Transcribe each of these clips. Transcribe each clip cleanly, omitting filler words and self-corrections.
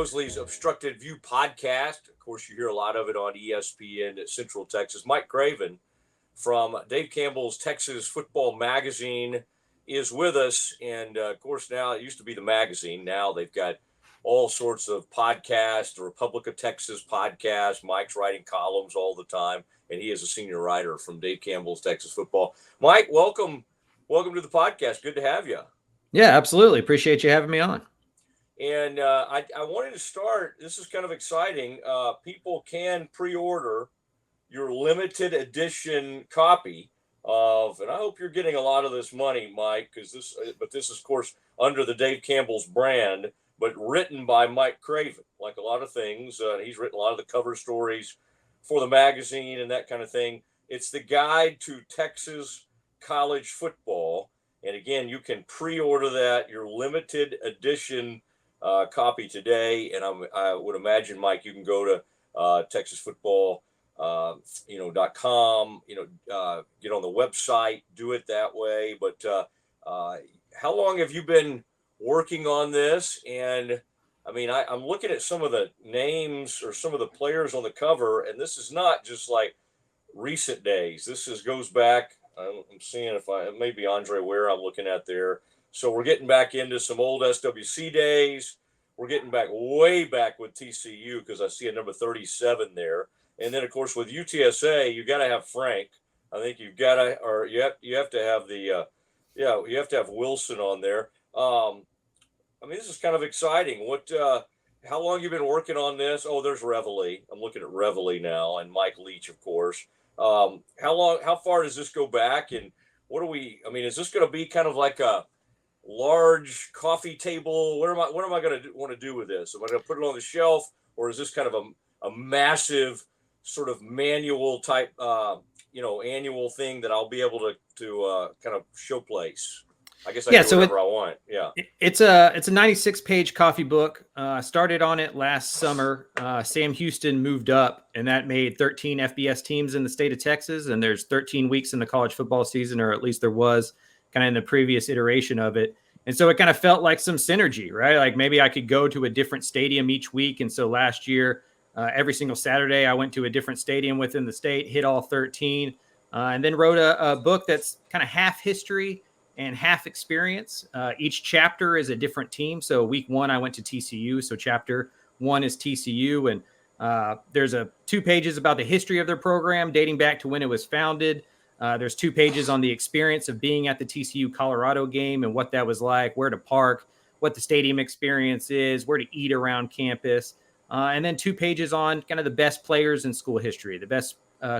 Mosley's Obstructed View podcast. Of course, you hear a lot of it on ESPN at Central Texas. Mike Craven from Dave Campbell's Texas Football Magazine is with us. And of course, now it used to be the magazine. Now they've got all sorts of podcasts, the Republic of Texas podcast. Mike's writing columns all the time, and he is a senior writer from Dave Campbell's Texas Football. Mike, welcome to the podcast. Good to have you. Yeah, absolutely. Appreciate you having me on. And I wanted to start. This is kind of exciting. People can pre-order your limited edition copy of, and I hope you're getting a lot of this money, Mike, because this is, of course, under the Dave Campbell's brand, but written by Mike Craven. Like a lot of things, he's written a lot of the cover stories for the magazine and that kind of thing. It's the Guide to Texas College Football, and again, you can pre-order that, your limited edition copy today. And I would imagine, Mike, you can go to TexasFootball, .com, get on the website, do it that way. But how long have you been working on this? And I mean, I'm looking at some of the names or some of the players on the cover, and this is not just like recent days. This goes back. I'm seeing it may be Andre Ware I'm looking at there. So we're getting back into some old SWC days. We're getting way back with TCU because I see a number 37 there. And then, of course, with UTSA, you got to have Frank. I think you have to have you have to have Wilson on there. I mean, this is kind of exciting. How long have you been working on this? Oh, there's Reveille. I'm looking at Reveille now, and Mike Leach, of course. How far does this go back? And is this going to be kind of like a large coffee table? What am I going to want to do with this? Am I going to put it on the shelf, or is this kind of a massive sort of manual type, annual thing that I'll be able to kind of showplace? I guess I can do whatever I want. Yeah. It's a 96-page coffee book. Started on it last summer. Sam Houston moved up, and that made 13 FBS teams in the state of Texas. And there's 13 weeks in the college football season, or at least there was kind of in the previous iteration of it. And so it kind of felt like some synergy, right? Like maybe I could go to a different stadium each week. And so last year, every single Saturday, I went to a different stadium within the state, hit all 13, and then wrote a book that's kind of half history and half experience. Each chapter is a different team. So week 1, I went to TCU. So chapter 1 is TCU. And there's 2 pages about the history of their program dating back to when it was founded. There's 2 pages on the experience of being at the TCU Colorado game and what that was like, where to park, what the stadium experience is, where to eat around campus. And then 2 pages on kind of the best players in school history, the best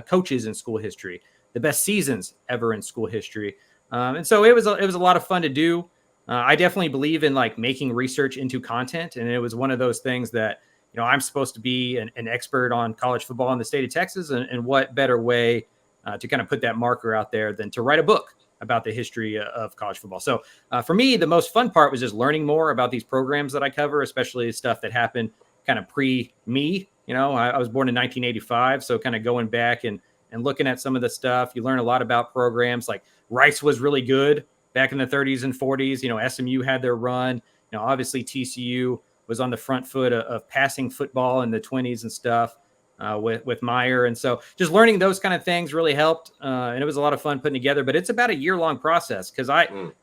coaches in school history, the best seasons ever in school history. And so it was a lot of fun to do. I definitely believe in like making research into content. And it was one of those things that, I'm supposed to be an expert on college football in the state of Texas. And what better way to kind of put that marker out there than to write a book about the history of college football. So for me, the most fun part was just learning more about these programs that I cover, especially stuff that happened kind of pre-me. I was born in 1985. So kind of going back and looking at some of the stuff, you learn a lot about programs like Rice was really good back in the 30s and 40s. SMU had their run. Obviously TCU was on the front foot of passing football in the 20s and stuff with Meyer. And so just learning those kind of things really helped. And it was a lot of fun putting together, but it's about a year-long process because I'm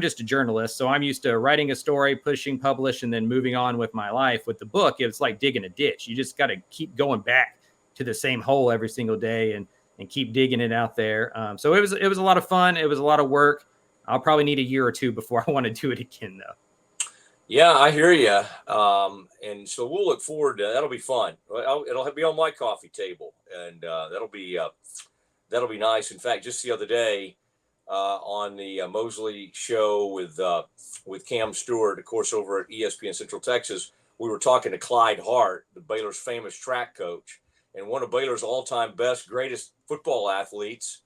just a journalist. So I'm used to writing a story, pushing, publish, and then moving on with my life. With the book, it's like digging a ditch. You just got to keep going back to the same hole every single day and keep digging it out there. So it was a lot of fun. It was a lot of work. I'll probably need a year or 2 before I want to do it again, though. Yeah, I hear you. And so we'll look forward to that. That'll be fun. It'll be on my coffee table, and that'll be nice. In fact, just the other day on the Mosley show with Cam Stewart, of course, over at ESPN Central Texas, we were talking to Clyde Hart, the Baylor's famous track coach, and one of Baylor's all-time greatest football athletes,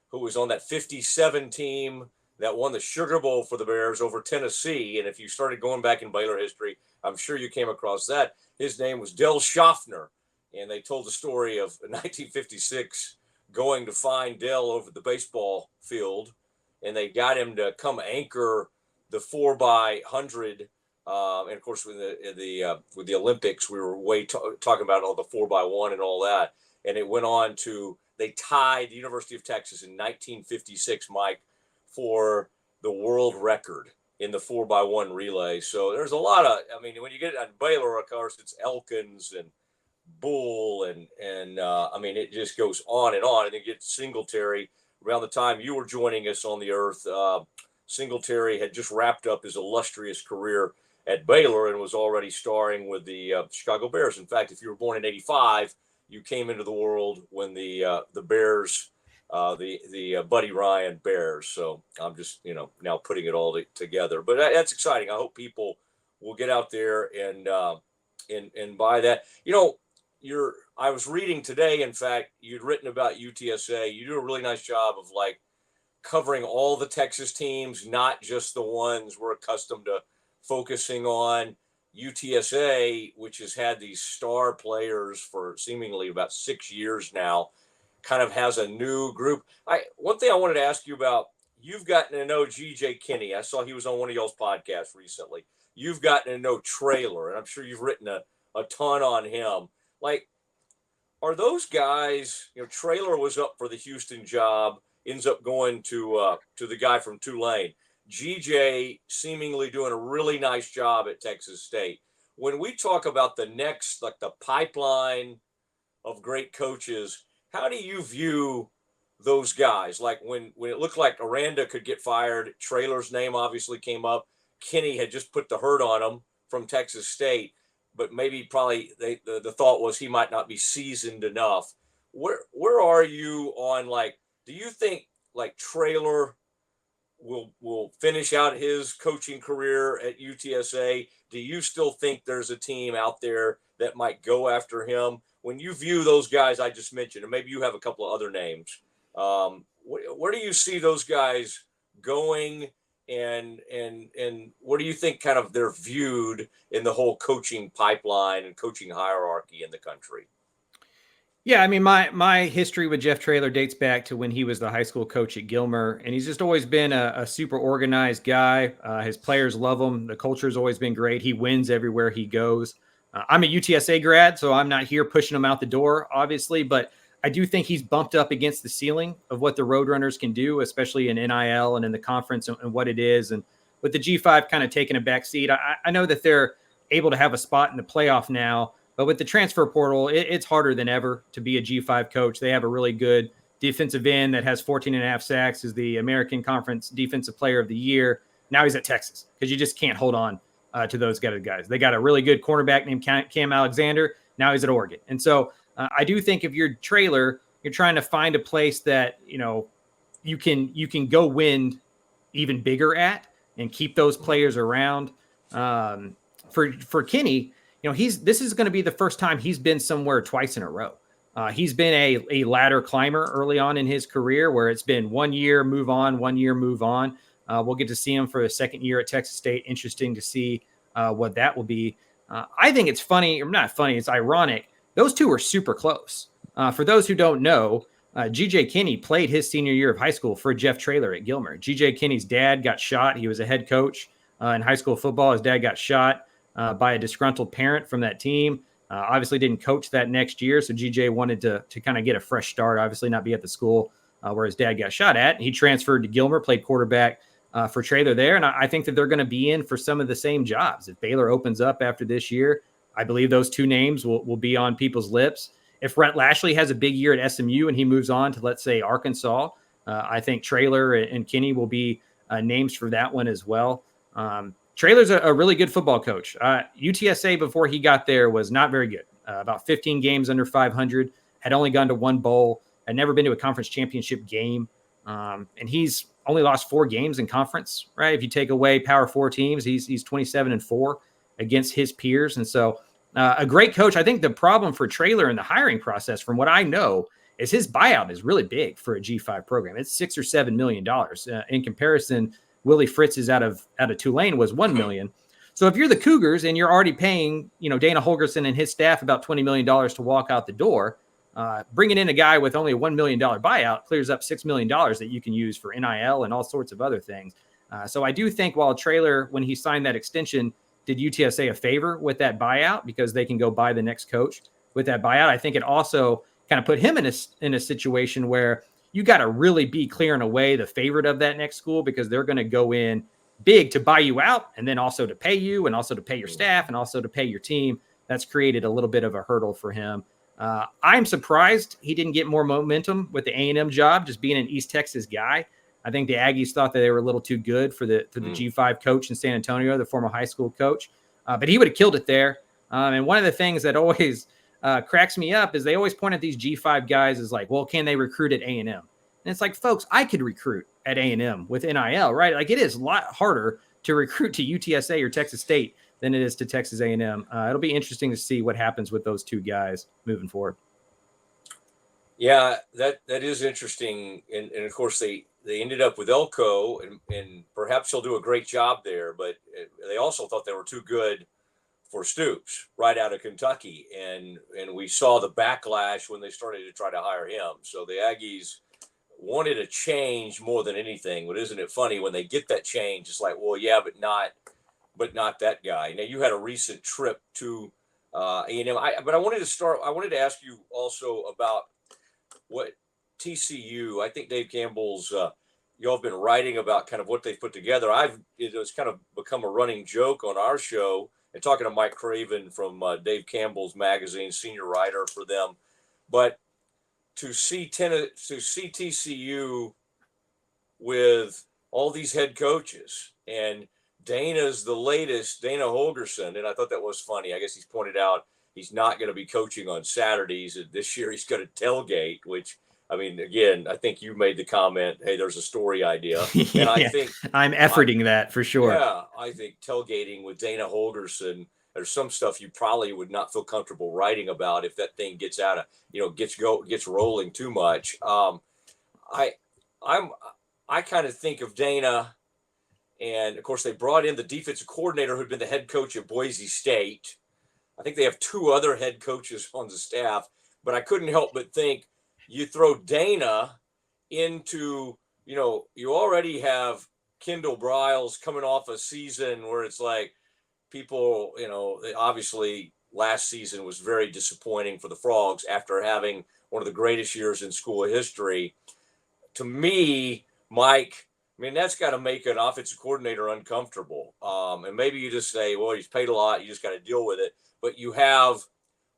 who was on that 57 team that won the Sugar Bowl for the Bears over Tennessee. And if you started going back in Baylor history, I'm sure you came across that. His name was Del Schaffner, and they told the story of 1956 going to find Del over the baseball field, and they got him to come anchor the 4x100 And of course, with the Olympics, we were talking about all the 4x1 and all that, and it went on to they tied the University of Texas in 1956, Mike, for the world record in the 4x1 relay. So there's a lot of, I mean, when you get at Baylor, of course, it's Elkins and Bull and I mean, it just goes on and on. And then get Singletary around the time you were joining us on the earth. Singletary had just wrapped up his illustrious career at Baylor and was already starring with the Chicago Bears. In fact, if you were born in '85, you came into the world when the Bears, the Buddy Ryan Bears. So I'm just now putting it all together. But that's exciting. I hope people will get out there and buy that. I was reading today. In fact, you'd written about UTSA. You do a really nice job of like covering all the Texas teams, not just the ones we're accustomed to focusing on. UTSA, which has had these star players for seemingly about 6 years now, kind of has a new group. One thing I wanted to ask you about, you've gotten to know GJ Kinney. I saw he was on one of y'all's podcasts recently. You've gotten to know Traylor, and I'm sure you've written a ton on him. Like, are those guys, Traylor was up for the Houston job, ends up going to the guy from Tulane. GJ seemingly doing a really nice job at Texas State. When we talk about the next, like the pipeline of great coaches, how do you view those guys? Like when it looked like Aranda could get fired, Traylor's name obviously came up. Kinney had just put the hurt on him from Texas State, but maybe probably the thought was he might not be seasoned enough. Where are you on, like, do you think like Traylor will finish out his coaching career at UTSA? Do you still think there's a team out there that might go after him? When you view those guys I just mentioned, and maybe you have a couple of other names, where do you see those guys going, and what do you think kind of they're viewed in the whole coaching pipeline and coaching hierarchy in the country? Yeah, I mean, my history with Jeff Traylor dates back to when he was the high school coach at Gilmer, and he's just always been a super organized guy. His players love him. The culture's always been great. He wins everywhere he goes. I'm a UTSA grad, so I'm not here pushing him out the door, obviously, but I do think he's bumped up against the ceiling of what the Roadrunners can do, especially in NIL and in the conference and what it is. And with the G5 kind of taking a back seat, I know that they're able to have a spot in the playoff now. But with the transfer portal, it's harder than ever to be a G5 coach. They have a really good defensive end that has 14 and a half sacks, is the American Conference Defensive Player of the Year. Now he's at Texas because you just can't hold on to those guys. They got a really good cornerback named Cam Alexander. Now he's at Oregon. And so I do think if you're Traylor, you're trying to find a place that, you can go win even bigger at and keep those players around. For Kinney, this is going to be the first time he's been somewhere twice in a row. He's been a ladder climber early on in his career, where it's been 1 year, move on, 1 year, move on. We'll get to see him for the second year at Texas State. Interesting to see what that will be. I think it's funny, or not funny, it's ironic. Those two are super close. For those who don't know, GJ Kinney played his senior year of high school for Jeff Traylor at Gilmer. GJ Kinney's dad got shot. He was a head coach in high school football. His dad got shot by a disgruntled parent from that team. Obviously didn't coach that next year, so GJ wanted to kind of get a fresh start, obviously not be at the school where his dad got shot at. He transferred to Gilmer, played quarterback for Traylor there, and I think that they're going to be in for some of the same jobs. If Baylor opens up after this year, I believe those two names will be on people's lips. If Rhett Lashley has a big year at SMU and he moves on to, let's say, Arkansas, I think Traylor and Kinney will be names for that one as well. Traylor's a really good football coach. UTSA, before he got there, was not very good. About 15 games under 500, had only gone to one bowl, had never been to a conference championship game. And he's only lost 4 games in conference, right? If you take away Power 4 teams, he's 27-4 against his peers. And so a great coach. I think the problem for Traylor in the hiring process, from what I know, is his buyout is really big for a G5 program. It's $6 or $7 million. In comparison, Willie Fritz's out of Tulane was $1 million. So if you're the Cougars and you're already paying, Dana Holgerson and his staff about $20 million to walk out the door, bringing in a guy with only a $1 million buyout clears up $6 million that you can use for NIL and all sorts of other things. So I do think while Traylor, when he signed that extension, did UTSA a favor with that buyout because they can go buy the next coach with that buyout. I think it also kind of put him in a situation where you got to really be clearing away the favorite of that next school, because they're going to go in big to buy you out, and then also to pay you, and also to pay your staff, and also to pay your team. That's created a little bit of a hurdle for him. I'm surprised he didn't get more momentum with the A&M job, just being an East Texas guy. I think the Aggies thought that they were a little too good for the G5 coach in San Antonio, the former high school coach. But he would have killed it there. And one of the things that always cracks me up is they always point at these G5 guys as like, well, can they recruit at A&M? And it's like, folks, I could recruit at A&M with NIL, right? Like, it is a lot harder to recruit to UTSA or Texas State than it is to Texas A&M. It'll be interesting to see what happens with those two guys moving forward. Yeah, that is interesting. And of course, they ended up with Elko, and perhaps he'll do a great job there. But they also thought they were too good for Stoops right out of Kentucky. And we saw the backlash when they started to try to hire him. So the Aggies wanted a change more than anything. But isn't it funny when they get that change? It's like, well, yeah, but not that guy. Now, you had a recent trip to A&M. But I wanted to ask you also about what TCU. I think Dave Campbell's. Y'all have been writing about kind of what they've put together. It has kind of become a running joke on our show, and talking to Mike Craven from Dave Campbell's magazine, senior writer for them. But to see TCU with all these head coaches, and Dana's the latest, Dana Holgorsen, and I thought that was funny. I guess he's pointed out he's not going to be coaching on Saturdays, and this year he's going to tailgate, which, I mean, again, I think you made the comment, hey, there's a story idea. And I think I'm efforting that for sure. Yeah, I think tailgating with Dana Holgorsen, there's some stuff you probably would not feel comfortable writing about if that thing gets out of, gets rolling too much. I kind of think of Dana, and of course they brought in the defensive coordinator who'd been the head coach at Boise State. I think they have two other head coaches on the staff, but I couldn't help but think, you throw Dana into, you already have Kendall Briles coming off a season where it's like people, obviously last season was very disappointing for the Frogs after having one of the greatest years in school history. To me, Mike, I mean, that's got to make an offensive coordinator uncomfortable. And maybe you just say, well, he's paid a lot, you just got to deal with it. But you have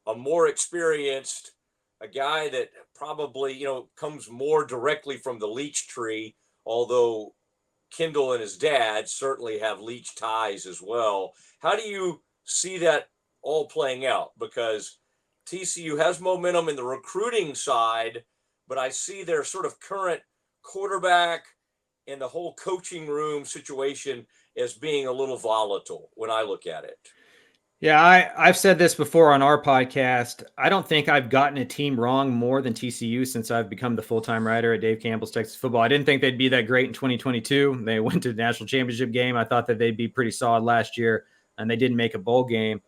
a more experienced, a guy that probably, comes more directly from the Leach tree, although Kendall and his dad certainly have Leach ties as well. How do you see that all playing out? Because TCU has momentum in the recruiting side, but I see their sort of current quarterback and the whole coaching room situation as being a little volatile when I look at it. Yeah, I've said this before on our podcast. I don't think I've gotten a team wrong more than TCU since I've become the full-time writer at Dave Campbell's Texas Football. I didn't think they'd be that great in 2022. They went to the national championship game. I thought that they'd be pretty solid last year, and they didn't make a bowl game.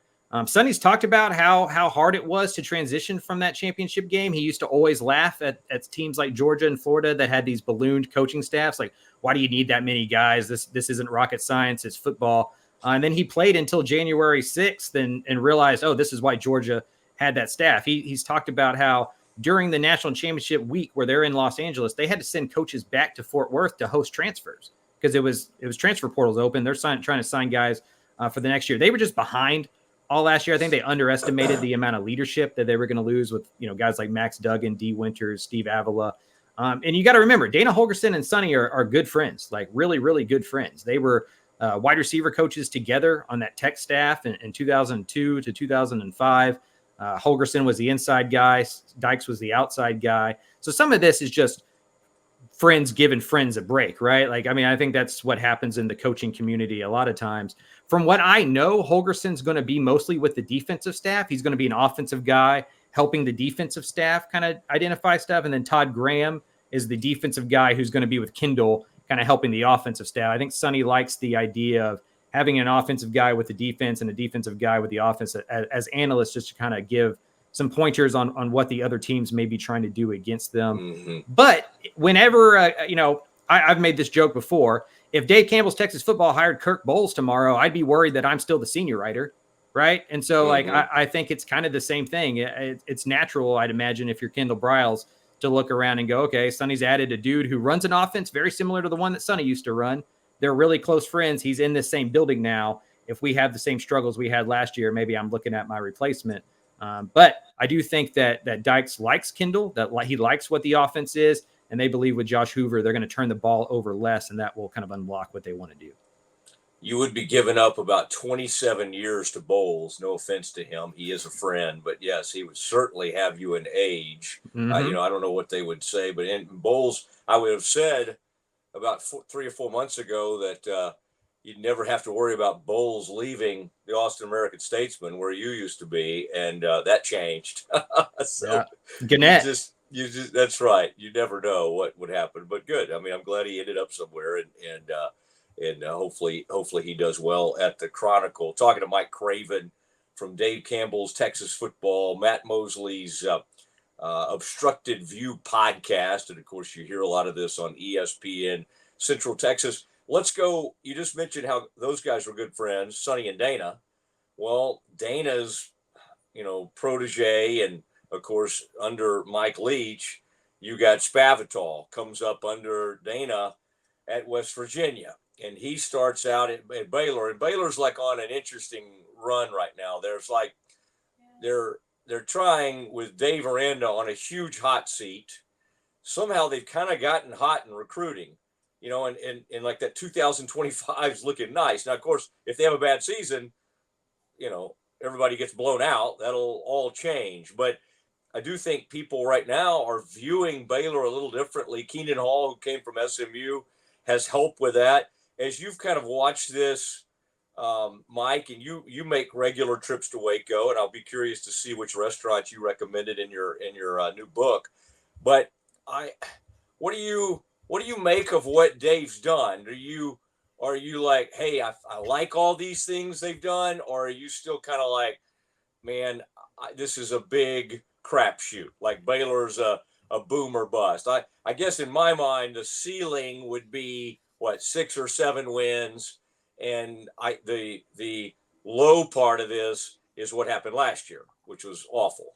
Sonny's talked about how hard it was to transition from that championship game. He used to always laugh at teams like Georgia and Florida that had these ballooned coaching staffs. Like, why do you need that many guys? This isn't rocket science. It's football. And then he played until January 6th and realized, oh, this is why Georgia had that staff. He's talked about how during the national championship week where they're in Los Angeles, they had to send coaches back to Fort Worth to host transfers because it was transfer portals open. They're trying to sign guys for the next year. They were just behind all last year. I think they underestimated the amount of leadership that they were going to lose with, guys like Max Duggan, D. Winters, Steve Avila. And you got to remember, Dana Holgorsen and Sonny are good friends, like really, really good friends. They were wide receiver coaches together on that Tech staff in 2002 to 2005. Holgorsen was the inside guy. Dykes was the outside guy. So some of this is just friends giving friends a break, right? Like, I mean, I think that's what happens in the coaching community a lot of times. From what I know, Holgorsen's going to be mostly with the defensive staff. He's going to be an offensive guy helping the defensive staff kind of identify stuff. And then Todd Graham is the defensive guy who's going to be with Kendall, kind of helping the offensive staff. I think Sonny likes the idea of having an offensive guy with the defense and a defensive guy with the offense as analysts, just to kind of give some pointers on what the other teams may be trying to do against them. Mm-hmm. But whenever, I've made this joke before, if Dave Campbell's Texas Football hired Kirk Bowles tomorrow, I'd be worried that I'm still the senior writer. Right. And so like, I think it's kind of the same thing. It's natural, I'd imagine, if you're Kendall Briles, to look around and go, okay, Sonny's added a dude who runs an offense very similar to the one that Sonny used to run. They're really close friends. He's in this same building now. If we have the same struggles we had last year, maybe I'm looking at my replacement. But I do think that Dykes likes Kendall, that he likes what the offense is, and they believe with Josh Hoover, they're going to turn the ball over less, and that will kind of unlock what they want to do. You would be giving up about 27 years to Bowles. No offense to him. He is a friend, but yes, he would certainly have you in age. I don't know what they would say, but in Bowles, I would have said about 3 or 4 months ago that you'd never have to worry about Bowles leaving the Austin American-Statesman where you used to be. And that changed. So Gannett. you just, that's right. You never know what would happen, but good. I mean, I'm glad he ended up somewhere, and hopefully he does well at the Chronicle. Talking to Mike Craven from Dave Campbell's Texas Football, Matt Mosley's Obstructed View podcast. And of course, you hear a lot of this on ESPN Central Texas. Let's go. You just mentioned how those guys were good friends, Sonny and Dana. Well, Dana's, protege, and of course, under Mike Leach, you got Spavital comes up under Dana at West Virginia. And he starts out at Baylor, and Baylor's like on an interesting run right now. There's like they're trying with Dave Aranda on a huge hot seat. Somehow they've kind of gotten hot in recruiting, and like that 2025 is looking nice. Now, of course, if they have a bad season, everybody gets blown out. That'll all change. But I do think people right now are viewing Baylor a little differently. Keenan Hall, who came from SMU, has helped with that. As you've kind of watched this, Mike, and you make regular trips to Waco, and I'll be curious to see which restaurants you recommended in your new book. But what do you make of what Dave's done? Are you like, hey, I like all these things they've done, or are you still kind of like, man, this is a big crapshoot? Like Baylor's a boom or bust. I guess in my mind, the ceiling would be 6 or 7 wins, and the low part of this is what happened last year, which was awful.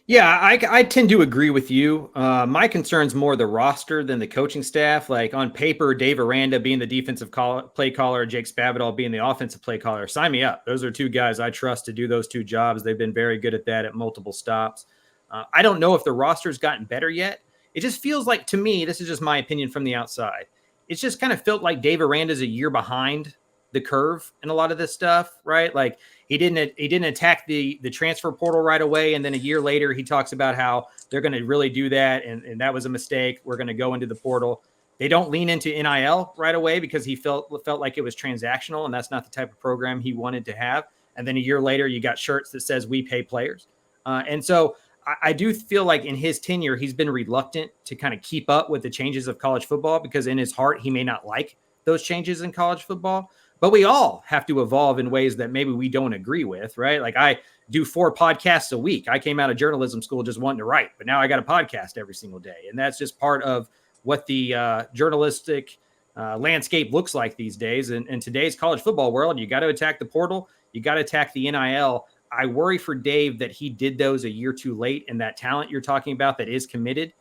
Yeah, I tend to agree with you. My concern's more the roster than the coaching staff. Like on paper, Dave Aranda being the defensive play caller, Jake Spavital being the offensive play caller. Sign me up. Those are 2 guys I trust to do those 2 jobs. They've been very good at that at multiple stops. I don't know if the roster's gotten better yet. It just feels like, to me, this is just my opinion from the outside, it's just kind of felt like Dave Aranda's a year behind the curve in a lot of this stuff, right? Like he didn't attack the transfer portal right away. And then a year later, he talks about how they're going to really do that. And that was a mistake. We're going to go into the portal. They don't lean into NIL right away because he felt like it was transactional, and that's not the type of program he wanted to have. And then a year later, you got shirts that says we pay players. And so I do feel like in his tenure, he's been reluctant to kind of keep up with the changes of college football because in his heart, he may not like those changes in college football. But we all have to evolve in ways that maybe we don't agree with, right? Like I do 4 podcasts a week. I came out of journalism school just wanting to write, but now I got a podcast every single day. And that's just part of what the journalistic landscape looks like these days. And in today's college football world, you got to attack the portal. You got to attack the NIL. I worry for Dave that he did those a year too late, and that talent you're talking about that is committed,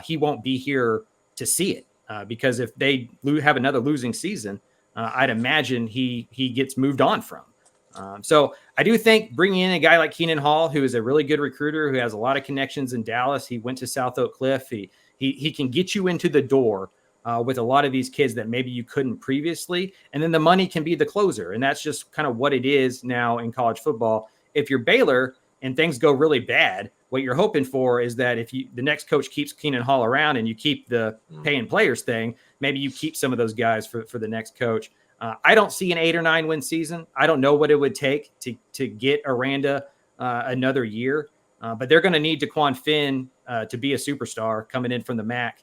he won't be here to see it because if they have another losing season, I'd imagine he gets moved on from. So I do think bringing in a guy like Keenan Hall, who is a really good recruiter, who has a lot of connections in Dallas. He went to South Oak Cliff. He can get you into the door with a lot of these kids that maybe you couldn't previously. And then the money can be the closer. And that's just kind of what it is now in college football. If you're Baylor and things go really bad, what you're hoping for is that if the next coach keeps Keenan Hall around and you keep the paying players thing, maybe you keep some of those guys for the next coach. I don't see an 8 or 9 win season. I don't know what it would take to get Aranda another year, but they're going to need DeQuan Finn to be a superstar coming in from the MAC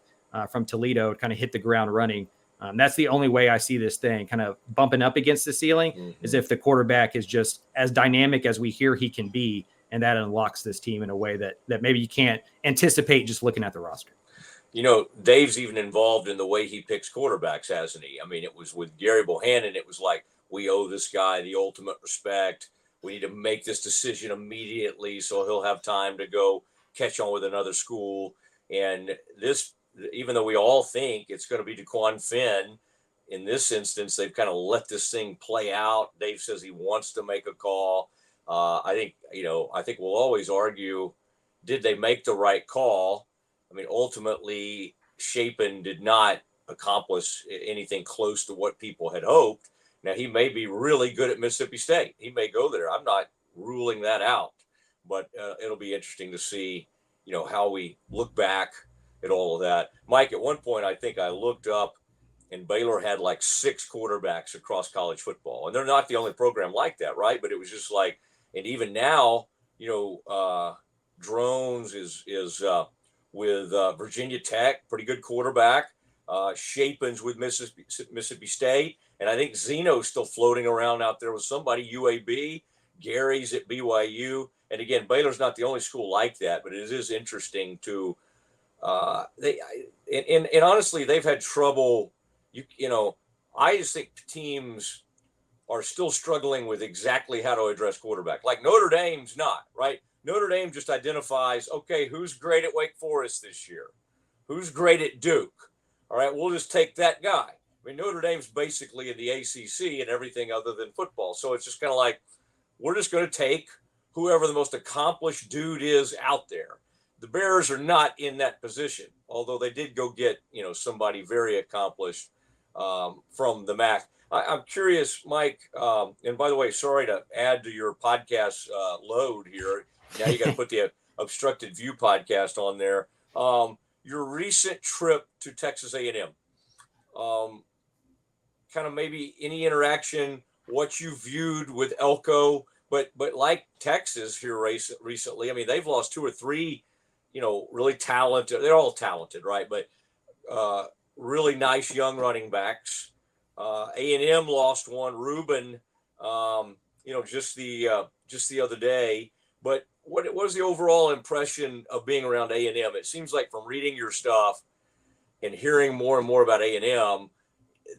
from Toledo to kind of hit the ground running. That's the only way I see this thing kind of bumping up against the ceiling is if the quarterback is just as dynamic as we hear he can be, and that unlocks this team in a way that maybe you can't anticipate just looking at the roster. Dave's even involved in the way he picks quarterbacks, hasn't he? I mean, it was with Gary Bohannon. It was like, we owe this guy the ultimate respect. We need to make this decision immediately so he'll have time to go catch on with another school. And this, even though we all think it's going to be DeQuan Finn, in this instance, they've kind of let this thing play out. Dave says he wants to make a call. I think we'll always argue, did they make the right call? I mean, ultimately, Chapin did not accomplish anything close to what people had hoped. Now, he may be really good at Mississippi State. He may go there. I'm not ruling that out, but it'll be interesting to see, how we look back at all of that. Mike, at one point, I think I looked up, and Baylor had like 6 quarterbacks across college football, and they're not the only program like that, right? But it was just like, and even now, Drones is with Virginia Tech, pretty good quarterback. Chapin's with Mississippi State, and I think Zeno's still floating around out there with somebody. UAB, Gary's at BYU, and again, Baylor's not the only school like that, but it is interesting to and honestly, they've had trouble. I just think teams are still struggling with exactly how to address quarterback. Like Notre Dame's not, right? Notre Dame just identifies, okay, who's great at Wake Forest this year? Who's great at Duke? All right, we'll just take that guy. I mean, Notre Dame's basically in the ACC and everything other than football. So it's just kind of like, we're just going to take whoever the most accomplished dude is out there. The Bears are not in that position, although they did go get, somebody very accomplished from the MAC. I'm curious, Mike, and by the way, sorry to add to your podcast load here. Now you got to put the Obstructed View podcast on there. Your recent trip to Texas A&M, kind of maybe any interaction, what you viewed with Elko, but like Texas here recently, I mean, they've lost 2 or 3, really talented. They're all talented, right? But really nice young running backs. A&M lost one, Reuben, just the other day. But what was the overall impression of being around A&M? It seems like from reading your stuff and hearing more and more about A&M,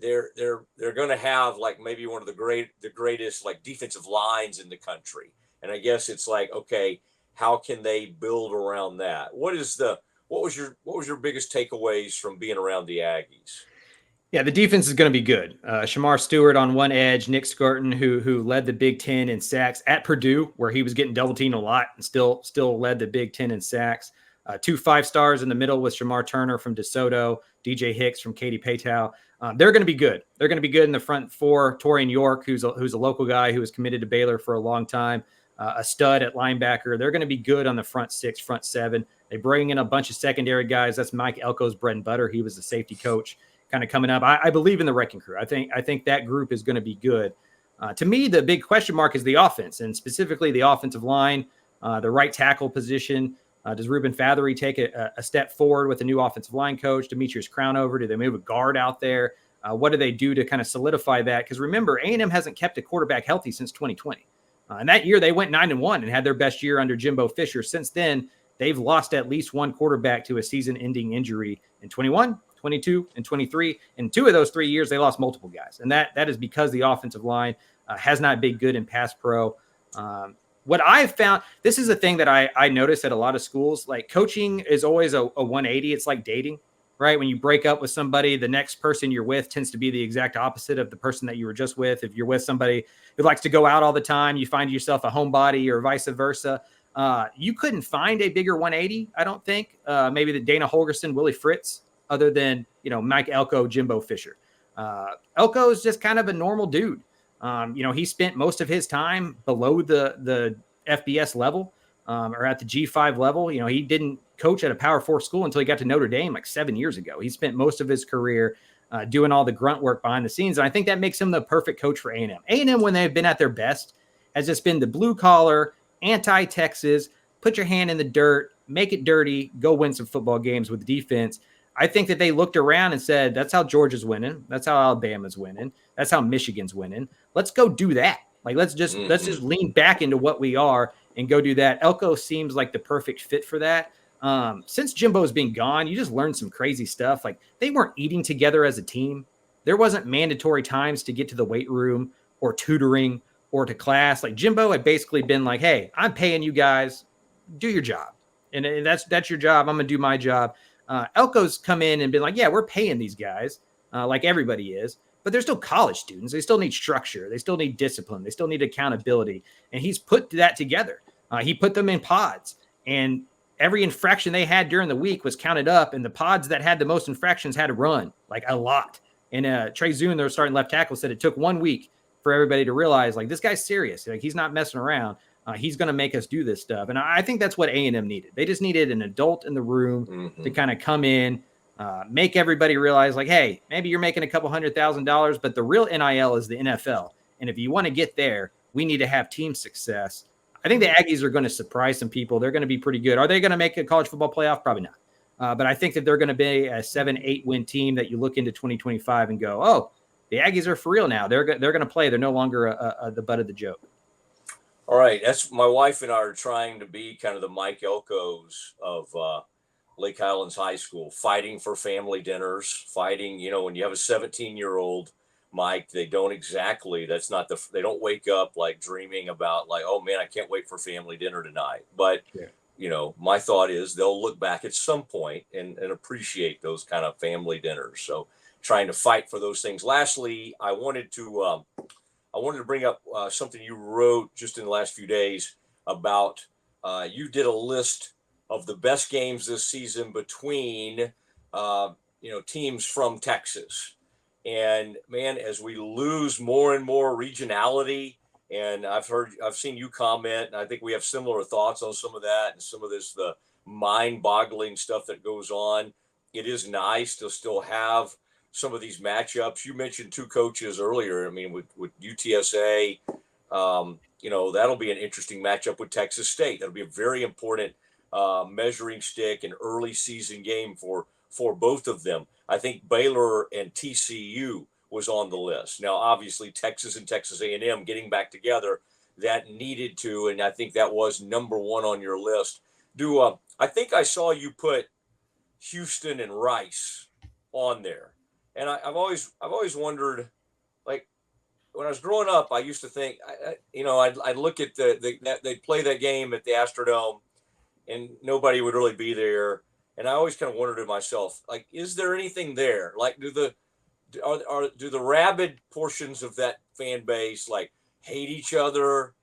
they're going to have like maybe one of the greatest like defensive lines in the country. And I guess it's like, okay, how can they build around that? What was your biggest takeaways from being around the Aggies? Yeah, the defense is going to be good. Shamar Stewart on one edge, Nick Skurton, who led the Big Ten in sacks at Purdue, where he was getting double teamed a lot and still led the Big Ten in sacks. 2 5-stars in the middle with Shamar Turner from DeSoto, DJ Hicks from Katy Paytow. They're going to be good. They're going to be good in the front 4. Torian York, who's a local guy who was committed to Baylor for a long time, a stud at linebacker. They're going to be good on the front 6, front 7. They bring in a bunch of secondary guys. That's Mike Elko's bread and butter. He was the safety coach kind of coming up. I believe in the wrecking crew. I think that group is going to be good. To me, the big question mark is the offense, and specifically the offensive line, the right tackle position. Does Ruben Fathery take a step forward with a new offensive line coach? Demetrius Crownover, do they move a guard out there? What do they do to kind of solidify that? Because remember, A&M hasn't kept a quarterback healthy since 2020. And that year they went 9-1 and had their best year under Jimbo Fisher. Since then, they've lost at least one quarterback to a season-ending injury in 21, 22, and 23. In 2 of those 3 years, they lost multiple guys. And that is because the offensive line has not been good in pass pro. What I've found, this is a thing that I notice at a lot of schools, like coaching is always a 180. It's like dating, right? When you break up with somebody, the next person you're with tends to be the exact opposite of the person that you were just with. If you're with somebody who likes to go out all the time, you find yourself a homebody or vice versa. You couldn't find a bigger 180, I don't think. Maybe the Dana Holgerson, Willie Fritz, other than, Mike Elko, Jimbo Fisher. Elko is just kind of a normal dude. He spent most of his time below the FBS level or at the G5 level. He didn't coach at a Power 4 school until he got to Notre Dame like 7 years ago. He spent most of his career doing all the grunt work behind the scenes. And I think that makes him the perfect coach for A&M. A&M, when they've been at their best, has just been the blue-collar, anti-Texas, put your hand in the dirt, make it dirty, go win some football games with defense. I think that they looked around and said, that's how Georgia's winning. That's how Alabama's winning. That's how Michigan's winning. Let's go do that. Like, let's just lean back into what we are and go do that. Elko seems like the perfect fit for that. Since Jimbo's been gone, you just learned some crazy stuff. Like they weren't eating together as a team. There wasn't mandatory times to get to the weight room or tutoring or to class. Like Jimbo had basically been like, hey, I'm paying you guys, do your job. And that's your job. I'm going to do my job. Elko's come in and been like, yeah, we're paying these guys like everybody is, but they're still college students. They still need structure. They still need discipline. They still need accountability. And he's put that together. He put them in pods, and every infraction they had during the week was counted up, and the pods that had the most infractions had to run like a lot. And Trey Zune, their starting left tackle, said it took 1 week for everybody to realize, like, this guy's serious. Like, he's not messing around. He's going to make us do this stuff. And I think that's what A&M needed. They just needed an adult in the room to kind of come in, make everybody realize, like, hey, maybe you're making a couple $100,000, but the real NIL is the NFL. And if you want to get there, we need to have team success. I think the Aggies are going to surprise some people. They're going to be pretty good. Are they going to make a college football playoff? Probably not. But I think that they're going to be a 7-8 win team that you look into 2025 and go, oh, the Aggies are for real now. They're going to play. They're no longer the butt of the joke. All right. That's my wife and I are trying to be kind of the Mike Elkos of Lake Highlands High School, fighting for family dinners, fighting, when you have a 17-year-old Mike, they don't wake up like dreaming about like, oh man, I can't wait for family dinner tonight. But, my thought is they'll look back at some point and appreciate those kind of family dinners. So trying to fight for those things. Lastly, I wanted to bring up something you wrote just in the last few days about, you did a list of the best games this season between, teams from Texas. And man, as we lose more and more regionality, and I've seen you comment, and I think we have similar thoughts on some of that and some of the mind-boggling stuff that goes on. It is nice to still have some of these matchups. You mentioned two coaches earlier. I mean, with UTSA, that'll be an interesting matchup with Texas State. That'll be a very important measuring stick and early season game for both of them. I think Baylor and TCU was on the list. Now, obviously, Texas and Texas A&M getting back together, that needed to, and I think that was number one on your list. I think I saw you put Houston and Rice on there, and I've always wondered, like, when I was growing up, I used to think, I'd look at they'd play that game at the Astrodome, and nobody would really be there. And I always kind of wondered to myself, like, is there anything there? Like, do the rabid portions of that fan base like hate each other?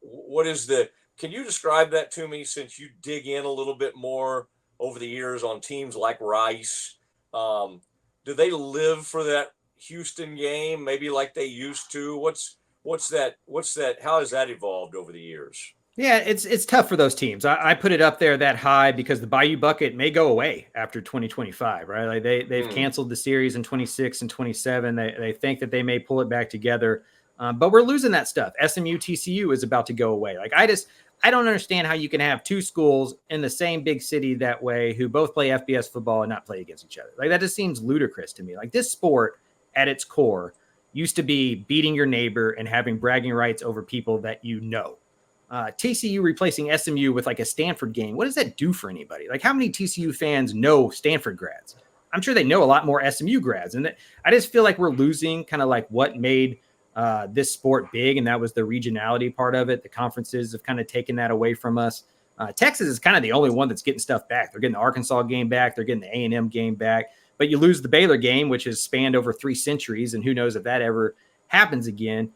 Can you describe that to me, since you dig in a little bit more over the years on teams like Rice? Do they live for that Houston game, maybe like they used to? What's that? How has that evolved over the years? Yeah, it's tough for those teams. I put it up there that high because the Bayou Bucket may go away after 2025, right? Like they've canceled the series in 26 and 27. They think that they may pull it back together, but we're losing that stuff. SMU TCU is about to go away. Like I don't understand how you can have two schools in the same big city that way who both play FBS football and not play against each other. Like that just seems ludicrous to me. Like this sport at its core used to be beating your neighbor and having bragging rights over people that you know. TCU replacing SMU with like a Stanford game. What does that do for anybody? Like how many TCU fans know Stanford grads? I'm sure they know a lot more SMU grads. And I just feel like we're losing kind of like what made this sport big. And that was the regionality part of it. The conferences have kind of taken that away from us. Texas is kind of the only one that's getting stuff back. They're getting the Arkansas game back. They're getting the A&M game back. But you lose the Baylor game, which has spanned over 3 centuries. And who knows if that ever happens again.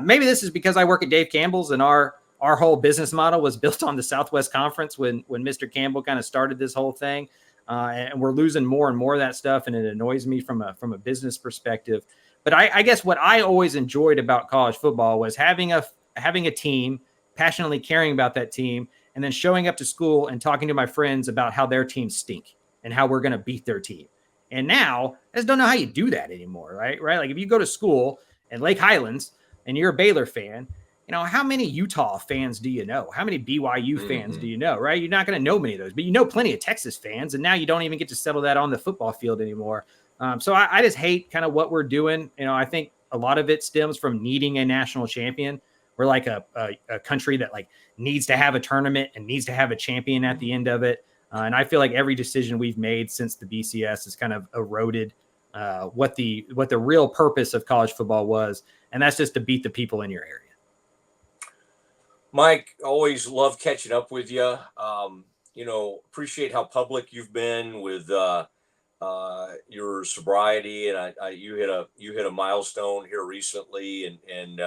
Maybe this is because I work at Dave Campbell's and our whole business model was built on the Southwest Conference when Mr. Campbell kind of started this whole thing. And we're losing more and more of that stuff. And it annoys me from a business perspective. But I guess what I always enjoyed about college football was having a team, passionately caring about that team, and then showing up to school and talking to my friends about how their teams stink and how we're going to beat their team. And now I just don't know how you do that anymore, right? Like if you go to school in Lake Highlands and you're a Baylor fan, how many Utah fans do you know? How many BYU fans do you know, right? You're not going to know many of those, but you know plenty of Texas fans, and now you don't even get to settle that on the football field anymore. So I just hate kind of what we're doing. I think a lot of it stems from needing a national champion. We're like a country that like needs to have a tournament and needs to have a champion at the end of it. And I feel like every decision we've made since the BCS has kind of eroded what the real purpose of college football was, and that's just to beat the people in your area. Mike, always love catching up with you. Appreciate how public you've been with your sobriety, and you hit a milestone here recently, and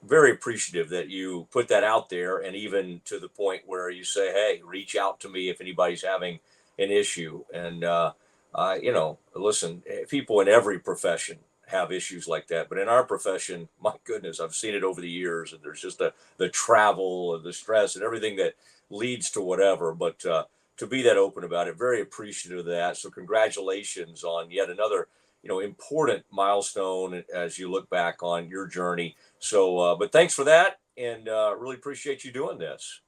very appreciative that you put that out there, and even to the point where you say, "Hey, reach out to me if anybody's having an issue." And listen, people in every profession have issues like that, but in our profession, my goodness, I've seen it over the years, and there's just the travel and the stress and everything that leads to whatever. But to be that open about it, very appreciative of that. So congratulations on yet another important milestone as you look back on your journey. So but thanks for that, and really appreciate you doing this.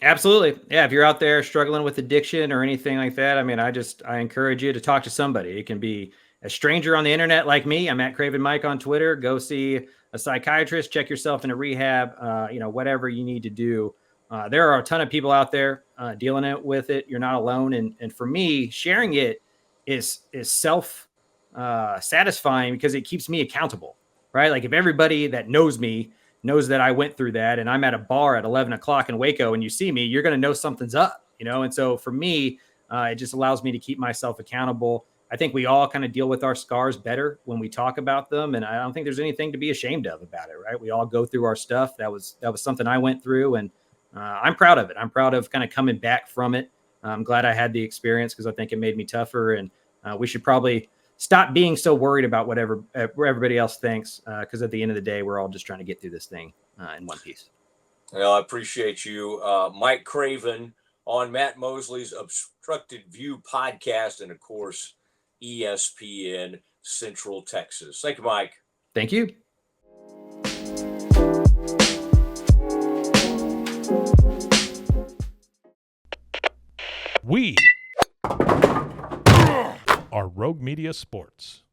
Absolutely. Yeah. If you're out there struggling with addiction or anything like that, I mean, I encourage you to talk to somebody. It can be a stranger on the internet like me. I'm at Craven Mike on Twitter. Go see a psychiatrist, check yourself into rehab, whatever you need to do. There are a ton of people out there dealing with it. You're not alone. And for me, sharing it is self satisfying because it keeps me accountable, right? Like if everybody that knows me knows that I went through that and I'm at a bar at 11 o'clock in Waco and you see me, you're going to know something's up, And so for me, it just allows me to keep myself accountable. I think we all kind of deal with our scars better when we talk about them. And I don't think there's anything to be ashamed of about it, right? We all go through our stuff. That was something I went through, and I'm proud of it. I'm proud of kind of coming back from it. I'm glad I had the experience because I think it made me tougher, and we should probably stop being so worried about whatever everybody else thinks, because at the end of the day, we're all just trying to get through this thing in one piece. Well, I appreciate you, Mike Craven, on Matt Mosley's Obstructed View podcast, and of course, ESPN Central Texas. Thank you, Mike. Thank you. We are Rogue Media Sports.